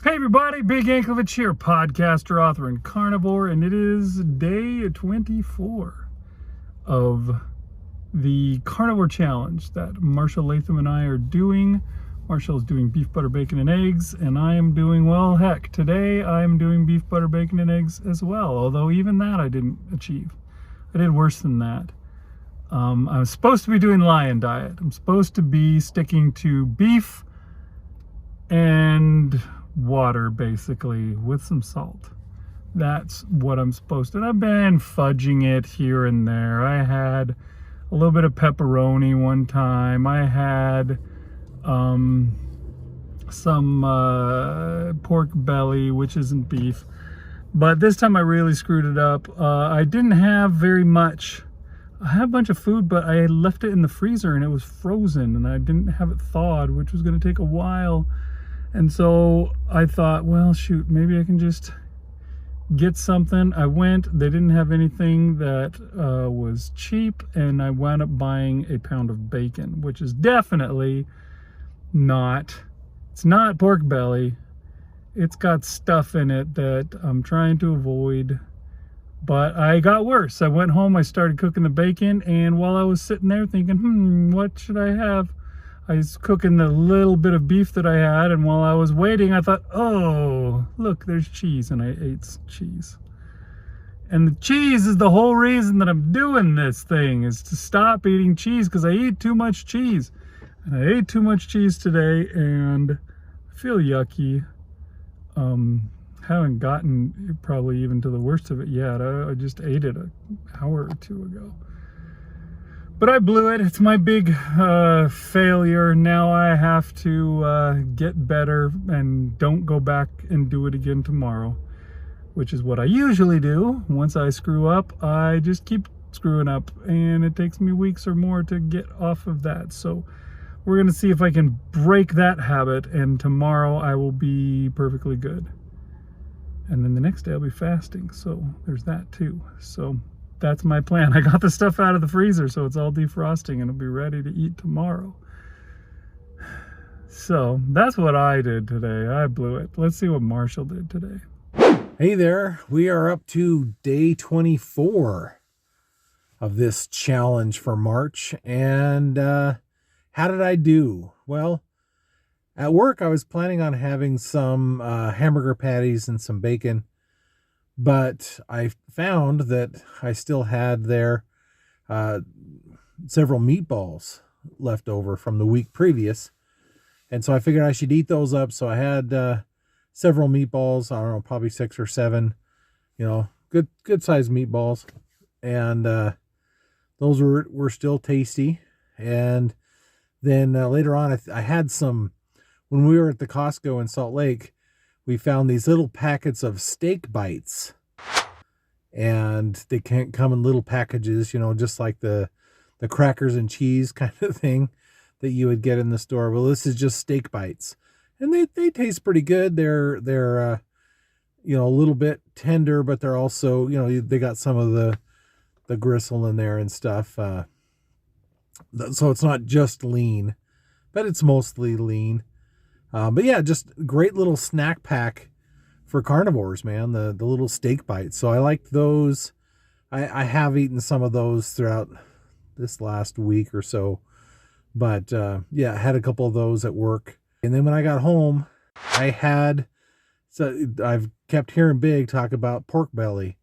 Hey everybody, Big Anklevich here, podcaster, author, and carnivore, and it is day 24 of the carnivore challenge that Marshal, Latham, and I are doing. Marshall is doing beef, butter, bacon, and eggs, and I am doing, well, heck, today I am doing beef, butter, bacon, and eggs as well, although even that I didn't achieve. I did worse than that. I was supposed to be doing lion diet. I'm supposed to be sticking to beef and water, basically, with some salt. That's what I'm supposed to. And I've been fudging it here and there. I had a little bit of pepperoni one time. I had some pork belly, which isn't beef. But this time I really screwed it up. I didn't have very much. I had a bunch of food, but I left it in the freezer and it was frozen and I didn't have it thawed, which was going to take a while. And so I thought, well, shoot, maybe I can just get something. I went, they didn't have anything that was cheap, and I wound up buying a pound of bacon, which is definitely not, it's not pork belly. It's got stuff in it that I'm trying to avoid. But I got worse. I went home, I started cooking the bacon, and while I was sitting there thinking, what should I have? I was cooking the little bit of beef that I had, and while I was waiting, I thought, oh, look, there's cheese, and I ate cheese. And the cheese is the whole reason that I'm doing this thing, is to stop eating cheese, because I eat too much cheese. And I ate too much cheese today, and I feel yucky. Haven't gotten probably even to the worst of it yet. I just ate it an hour or two ago. But I blew it. It's my big failure. Now I have to get better and don't go back and do it again tomorrow, which is what I usually do. Once I screw up, I just keep screwing up, and it takes me weeks or more to get off of that. So we're going to see if I can break that habit, and tomorrow I will be perfectly good. And then the next day I'll be fasting, so there's that too. So that's my plan. I got the stuff out of the freezer, so it's all defrosting and it'll be ready to eat tomorrow. So that's what I did today. I blew it. Let's see what Marshall did today. Hey there, we are up to day 24 of this challenge for March. And how did I do? Well, at work, I was planning on having some hamburger patties and some bacon, but I found that I still had there several meatballs left over from the week previous. And so I figured I should eat those up. So I had several meatballs, I don't know, probably 6 or 7, good sized meatballs. And those were still tasty. And then later on, I had some. When we were at the Costco in Salt Lake, we found these little packets of steak bites. And they can come in little packages, just like the crackers and cheese kind of thing that you would get in the store. Well, this is just steak bites. And they taste pretty good. They're a little bit tender, but they're also, they got some of the gristle in there and stuff. So it's not just lean, but it's mostly lean. But yeah, just great little snack pack for carnivores, man, the little steak bites. So I like those. I have eaten some of those throughout this last week or so. But yeah, I had a couple of those at work. And then when I got home, I've kept hearing Big talk about pork belly.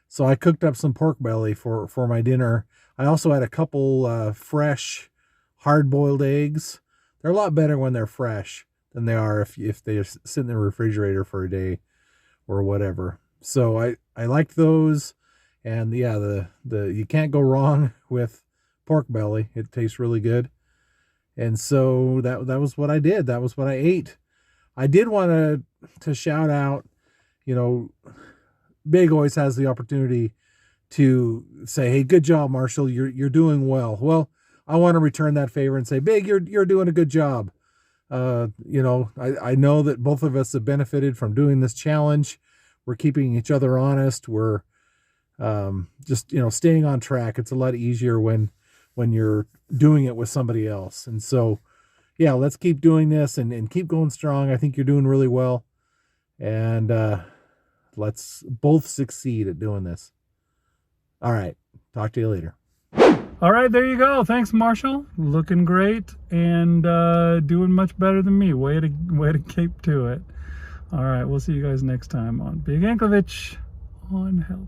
So I cooked up some pork belly for my dinner. I also had a couple fresh hard-boiled eggs. They're a lot better when they're fresh than they are if they sit in the refrigerator for a day or whatever. So I liked those, and yeah, the you can't go wrong with pork belly. It tastes really good. And so that was what I did. That was what I ate. I did want to shout out, Big always has the opportunity to say, hey, good job, Marshall. You're doing well. Well, I want to return that favor and say, Big, you're doing a good job. I know that both of us have benefited from doing this challenge. We're keeping each other honest. We're just, staying on track. It's a lot easier when you're doing it with somebody else. And so, yeah, let's keep doing this and keep going strong. I think you're doing really well. And let's both succeed at doing this. All right. Talk to you later. All right, there you go. Thanks, Marshall. Looking great and doing much better than me. Way to keep to it. All right, we'll see you guys next time on Big Anklevich on Health.